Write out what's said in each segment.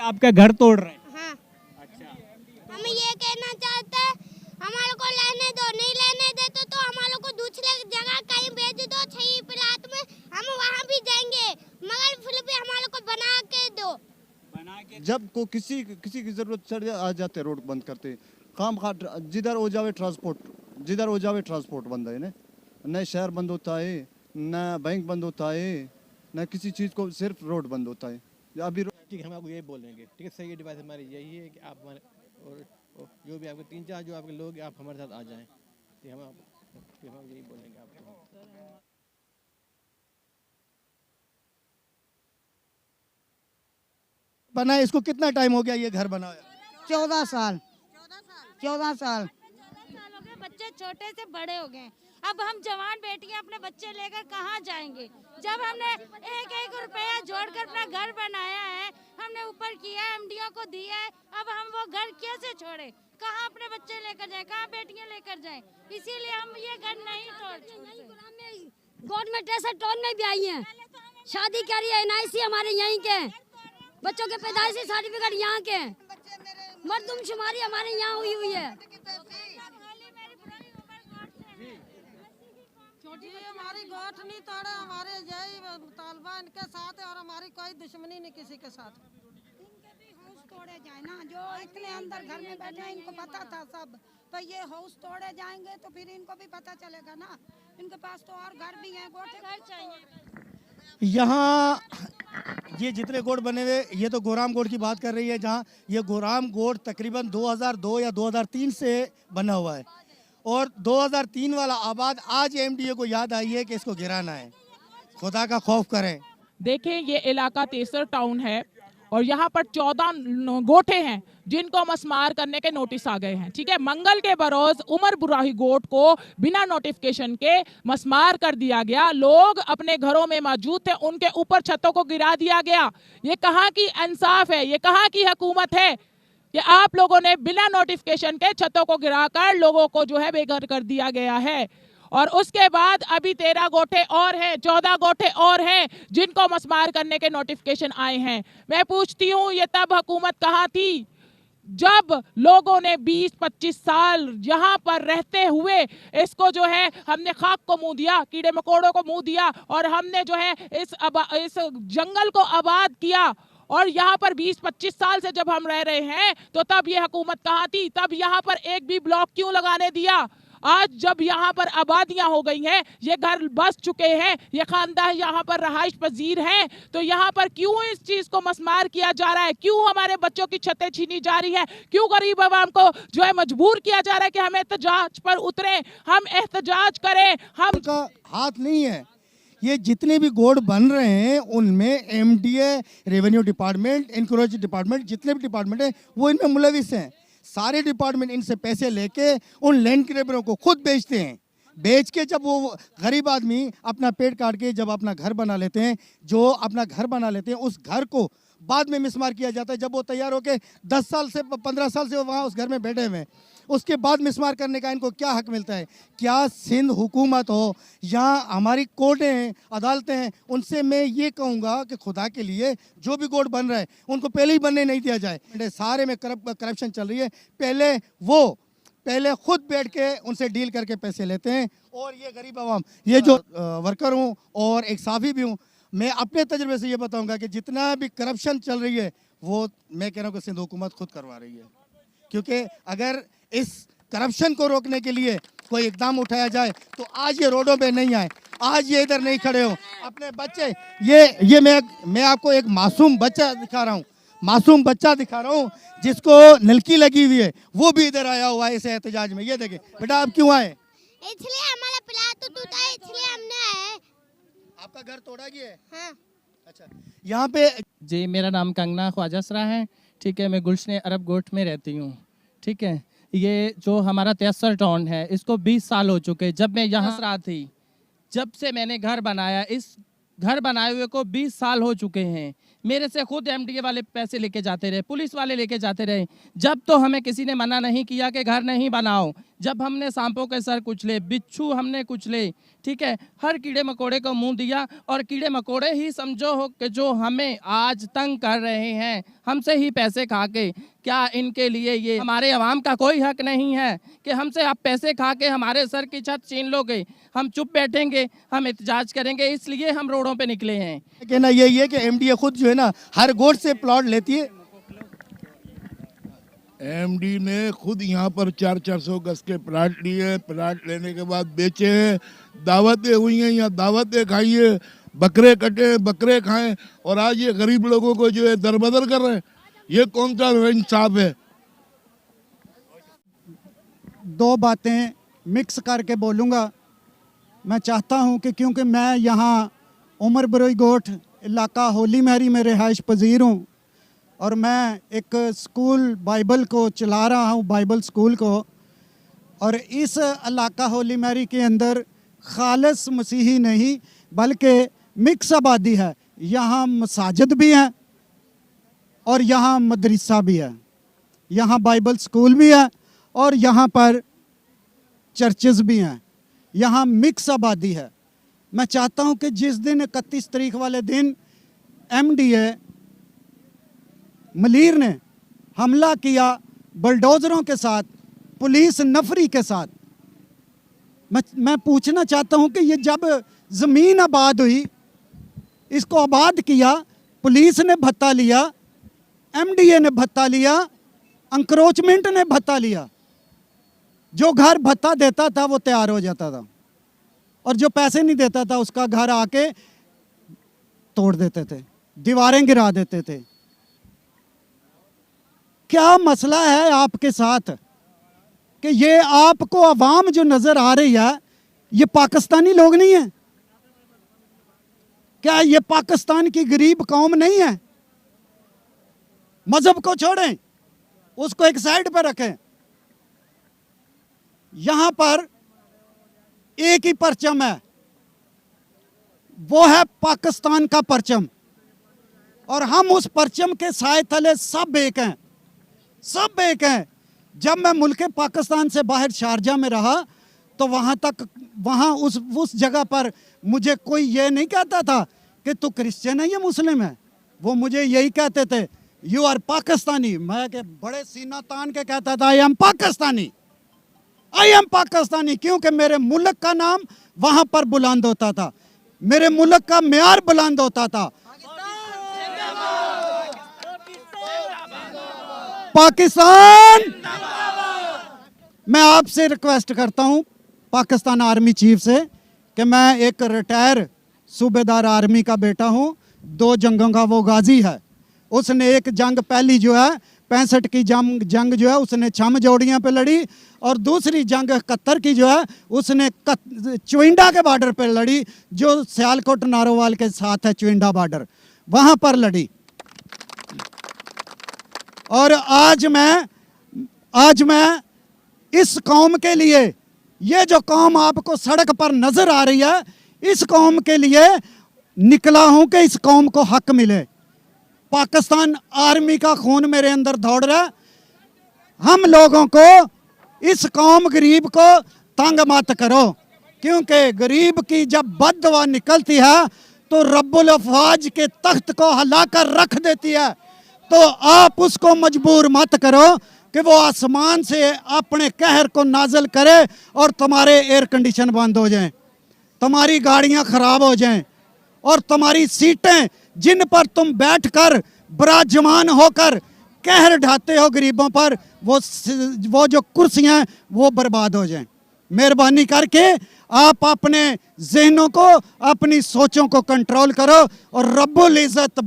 आपका घर तोड़ रहे हैं? हाँ, अच्छा, हम ये कहना चाहते हैं हमारे को लेने दो, नहीं लेने देते तो हमारे को दूसरे जगह कहीं भेज दो, सही प्लाट में हम वहाँ भी जाएंगे, मगर फिर भी हमारे को बना के दो। बना के जब को किसी की जरूरत चढ़ आ जाते रोड बंद करते काम खा जिधर हो जावे ट्रांसपोर्ट बंद है न शहर बंद होता है, न बैंक बंद होता है, न किसी चीज़ को, सिर्फ रोड बंद होता है। अभी ठीक है, हम आपको यही बोलेंगे। ठीक है, सही एडवाइस हमारी यही है कि आप हमारे और जो भी आपके 3-4 जो आपके लोग आप हमारे साथ आ जाएं। ठीक, हम यही बोलेंगे आपको। बना है, इसको कितना टाइम हो गया ये घर बना है? 14 साल। 14 साल हो गए, बच्चे छोटे से बड़े हो गए। अब हम जवान बेटियां अपने बच्चे लेकर कहाँ जाएंगे? जब हमने एक एक रुपया जोड़कर अपना घर बनाया है, हमने ऊपर किया है, एमडीओ को दिया है, अब हम वो घर कैसे छोड़े? कहाँ अपने बच्चे लेकर जाएं, कहाँ बेटियां लेकर जाएं? इसीलिए हम ये घर नहीं तोड़। गवर्नमेंट ऐसा तोड़ने भी आई है, शादी करी है, NIC हमारे यहीं के, बच्चों के पैदाइशी सर्टिफिकेट यहाँ के, मर्दमशुमारी हमारे यहाँ हुई है। छोटी हमारी गोठ नहीं तोड़े, हमारे यही तालिबान के साथ है और हमारी कोई दुश्मनी नहीं किसी के साथ। इनके भी हाउस तोड़े जाए ना, जो इतने अंदर घर में बैठे हैं, इनको पता था सब, तो ये हाउस तोड़े जाएंगे तो फिर इनको भी पता चलेगा ना, इनके पास तो और घर भी हैं, गोठे घर चाहिए। यहाँ ये जितने गोट बने हुए, ये तो गोराम गोट की बात कर रही है, जहाँ ये गोराम गोट तकरीबन 2002 या 2003 से बना हुआ है, और 2003 वाला आबाद आज MDA को याद आई है कि इसको गिराना है। खुदा का खौफ करें। देखें, ये इलाका तेसर टाउन है और यहाँ पर 14 गोठे हैं जिनको मस्मार करने के नोटिस आ गए हैं। ठीक है, मंगल के बरोज उमर बुराही गोट को बिना नोटिफिकेशन के मस्मार कर दिया गया। लोग अपने घरों में मौजूद थे, उनके ऊपर छतों को गिरा दिया गया। ये कहाँ की इंसाफ है, ये कहाँ की हुकूमत है कि आप लोगों ने बिना नोटिफिकेशन के छतों को गिराकर लोगों को जो है बेघर कर दिया गया है। और उसके बाद अभी 13 गोठे और हैं, 14 गोठे और हैं जिनको मस्मार करने के नोटिफिकेशन आए हैं। मैं पूछती हूँ, ये तब हुकूमत कहाँ थी जब लोगों ने 20-25 साल यहाँ पर रहते हुए इसको जो है हमने खाक को मुंह दिया, कीड़े मकोड़ों को मुंह दिया, और हमने जो है इस जंगल को आबाद किया। और यहाँ पर 20-25 साल से जब हम रह रहे हैं तो तब ये हुकूमत कहाँ थी? तब यहाँ पर एक भी ब्लॉक क्यों लगाने दिया? आज जब यहाँ पर आबादियाँ हो गई हैं, ये घर बस चुके हैं, ये खानदान यहाँ पर रहाइश पजीर हैं, तो यहाँ पर क्यों इस चीज़ को मस्मार किया जा रहा है? क्यों हमारे बच्चों की छतें छीनी जा रही हैं? क्यों गरीब आवाम को जो है मजबूर किया जा रहा है कि हम एहतजाज पर उतरें, हम एहतजाज करें? हम का हाथ नहीं है। ये जितने भी गोट बन रहे हैं उनमें MDA, revenue department, encroach department, जितने भी डिपार्टमेंट हैं वो इनमें मुलविस हैं। सारे डिपार्टमेंट इनसे पैसे लेके उन लैंड ग्रेबरों को खुद बेचते हैं। बेच के जब वो गरीब आदमी अपना पेट काट के जब अपना घर बना लेते हैं, जो अपना घर बना लेते हैं, उस घर को बाद में मिसमार किया जाता है। जब वो तैयार होके 10 साल से 15 साल से वहाँ उस घर में बैठे हुए हैं, उसके बाद मिसमार करने का इनको क्या हक मिलता है? क्या सिंध हुकूमत हो, यहाँ हमारी कोर्टें हैं, अदालतें हैं, उनसे मैं ये कहूँगा कि खुदा के लिए जो भी गोट बन रहा है उनको पहले ही बनने नहीं दिया जाए। सारे में करप्शन चल रही है। पहले खुद बैठ के उनसे डील करके पैसे लेते हैं, और ये गरीब आवाम, ये जो वर्कर हूँ और एक साफी भी हूँ, मैं अपने तजुर्बे से ये बताऊँगा कि जितना भी करप्शन चल रही है वो मैं कह रहा हूँ कि सिंध हुकूमत खुद करवा रही है। क्योंकि अगर इस करप्शन को रोकने के लिए कोई इकदाम उठाया जाए तो आज ये रोडों पे नहीं आए, आज ये इधर नहीं खड़े हो। अपने बच्चे, ये मैं आपको एक मासूम बच्चा दिखा रहा हूँ, जिसको नलकी लगी हुई है, वो भी इधर आया हुआ है इस एहतजाज में। ये देखें बेटा, आप क्यों आए? इसलिए हमारा प्लाट तो टूटा है, इसलिए हमने आए। आपका घर तोड़ा गया है? हाँ। अच्छा, यहाँ पे जी, मेरा नाम कंगना ख्वाजासरा है। ठीक है, मैं गुलशन अरब गोट में रहती हूँ। ठीक है, ये जो हमारा तेसर टाउन है, इसको 20 साल हो चुके। जब मैं यहाँ रहा थी, जब से मैंने घर बनाया, इस घर बनाए हुए को 20 साल हो चुके हैं। मेरे से खुद MDA वाले पैसे लेके जाते रहे, पुलिस वाले लेके जाते रहे। जब तो हमें किसी ने मना नहीं किया कि घर नहीं बनाओ। जब हमने सांपों के सर कुचले, बिच्छू हमने कुचले, ठीक है, हर कीड़े मकोड़े को मुंह दिया, और कीड़े मकोड़े ही समझो हो कि जो हमें आज तंग कर रहे हैं। हमसे ही पैसे खा के। क्या इनके लिए ये हमारे अवाम का कोई हक नहीं है कि हमसे आप पैसे खा के हमारे सर की छत छीन लोगे? हम चुप बैठेंगे, हम एहतजाज करेंगे, इसलिए हम रोडों पे निकले हैं। कहना यही है कि एमडीए खुद जो है ना हर गोट से प्लॉट लेती है। एमडी ने खुद यहाँ पर 400 गज के प्लाट लिए, प्लाट लेने के बाद बेचे हैं, दावतें हुई हैं, यहाँ दावतें खाई है, बकरे कटे, बकरे खाएं, और आज ये गरीब लोगों को जो है दरबदर कर रहे हैं। ये कौन सा इंसाफ है? दो बातें मिक्स करके बोलूँगा। मैं चाहता हूँ कि क्योंकि मैं यहाँ उमर बरोई गोठ इलाका होली महरी में रिहाइश पजीर हूँ और मैं एक स्कूल बाइबल को चला रहा हूँ, बाइबल स्कूल को, और इस इलाका होली महरी के अंदर खालिस मसीही नहीं बल्कि मिक्स आबादी है। यहाँ मसाजिद भी हैं और यहाँ मदरसा भी है, यहाँ बाइबल स्कूल भी है और यहाँ पर चर्चेस भी हैं, यहाँ मिक्स आबादी है। मैं चाहता हूँ कि जिस दिन 31 तारीख वाले दिन एमडीए मलीर ने हमला किया बुलडोज़रों के साथ, पुलिस नफरी के साथ, मैं पूछना चाहता हूँ कि ये जब ज़मीन आबाद हुई, इसको आबाद किया, पुलिस ने भत्ता लिया, एमडीए ने भत्ता लिया, अंक्रोचमेंट ने भत्ता लिया। जो घर भत्ता देता था वो तैयार हो जाता था और जो पैसे नहीं देता था उसका घर आके तोड़ देते थे, दीवारें गिरा देते थे। क्या मसला है आपके साथ कि ये आपको अवाम जो नजर आ रही है ये पाकिस्तानी लोग नहीं है? क्या ये पाकिस्तान की गरीब कौम नहीं है? मजहब को छोड़ें, उसको एक साइड पर रखें। यहां पर एक ही परचम है, वो है पाकिस्तान का परचम, और हम उस परचम के साए तले सब एक हैं, सब एक हैं। जब मैं मुल्क पाकिस्तान से बाहर शारजा में रहा तो वहाँ उस जगह पर मुझे कोई ये नहीं कहता था कि तू क्रिश्चियन है या मुस्लिम है, वो मुझे यही कहते थे, यू आर पाकिस्तानी। मैं के बड़े सीना तान के कहता था I am Pakistani, I am Pakistani, क्योंकि मेरे मुल्क का नाम वहाँ पर बुलंद होता था, मेरे मुल्क का मेयार बुलंद होता था। पाकिस्तान, मैं आपसे रिक्वेस्ट करता हूं पाकिस्तान आर्मी चीफ से कि मैं एक रिटायर सूबेदार आर्मी का बेटा हूं, 2 जंगों का वो गाजी है। उसने एक जंग पहली जो है 65 की जंग जो है उसने छम जोड़ियां पे लड़ी, और दूसरी जंग 71 की जो है उसने चुइंडा के बॉर्डर पे लड़ी, जो सियालकोट नारोवाल के साथ है चुइंडा बॉर्डर, वहां पर लड़ी। और आज मैं इस कौम के लिए, ये जो कौम आपको सड़क पर नजर आ रही है, इस कौम के लिए निकला हूं कि इस कौम को हक मिले। पाकिस्तान आर्मी का खून मेरे अंदर दौड़ रहा है। हम लोगों को, इस कौम गरीब को तंग मत करो, क्योंकि गरीब की जब बददुआ निकलती है तो रब्बुल अफवाज के तख्त को हिलाकर रख देती है। तो आप उसको मजबूर मत करो कि वो आसमान से अपने कहर को नाजल करे और तुम्हारे एयर कंडीशन बंद हो जाएं, तुम्हारी गाड़ियां खराब हो जाएं, और तुम्हारी सीटें जिन पर तुम बैठकर विराजमान होकर कहर ढाते हो गरीबों पर, वो जो कुर्सियां वो बर्बाद हो जाएं। मेहरबानी करके आप अपने जहनों को, अपनी सोचों को कंट्रोल करो और रब्बुल इज़्ज़त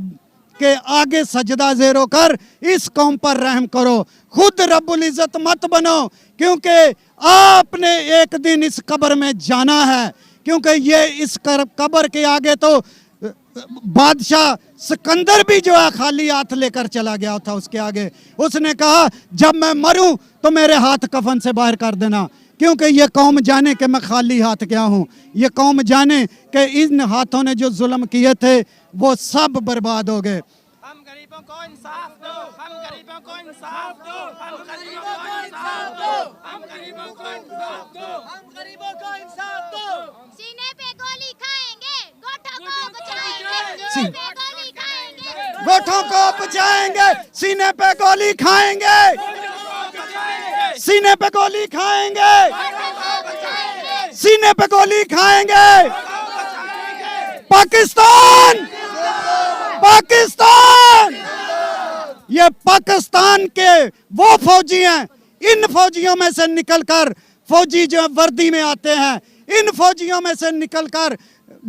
के आगे सजदा ज़ेर होकर इस कौम पर रहम करो। खुद रब्बुल इज़्ज़त मत बनो, क्योंकि आपने एक दिन इस कब्र में जाना है, क्योंकि ये इस कब्र के आगे तो बादशाह सिकंदर भी जो है खाली हाथ लेकर चला गया था। उसके आगे उसने कहा जब मैं मरूं तो मेरे हाथ कफन से बाहर कर देना, क्योंकि ये कौम जाने कि मैं खाली हाथ गया हूँ, ये कौम जाने कि इन हाथों ने जो जुल्म किए थे वो सब बर्बाद हो गए। हम गरीबों को इंसाफ दो, हम गरीबों को इंसाफ दो, हम गरीबों को इंसाफ दो, हम गरीबों को इंसाफ दो, हम गरीबों को इंसाफ दो। सीने पे गोली खाएंगे, गोठा को बचाएंगे, सीने पे गोली खाएंगे। गोठों को बचाएंगे, सीने पे गोली खाएंगे, सीने पे गोली खाएंगे, सीने पे गोली खाएंगे। पाकिस्तान, पाकिस्तान, ये पाकिस्तान के वो फौजी हैं, इन फौजियों में से निकलकर फौजी जो वर्दी में आते हैं, इन फौजियों में से निकलकर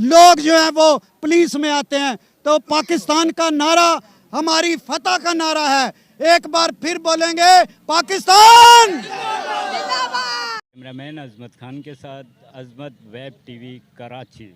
लोग जो हैं वो पुलिस में आते हैं। तो पाकिस्तान का नारा हमारी फतह का नारा है। एक बार फिर बोलेंगे पाकिस्तान। कैमरामैन अजमत खान के साथ अजमत वेब टीवी कराची।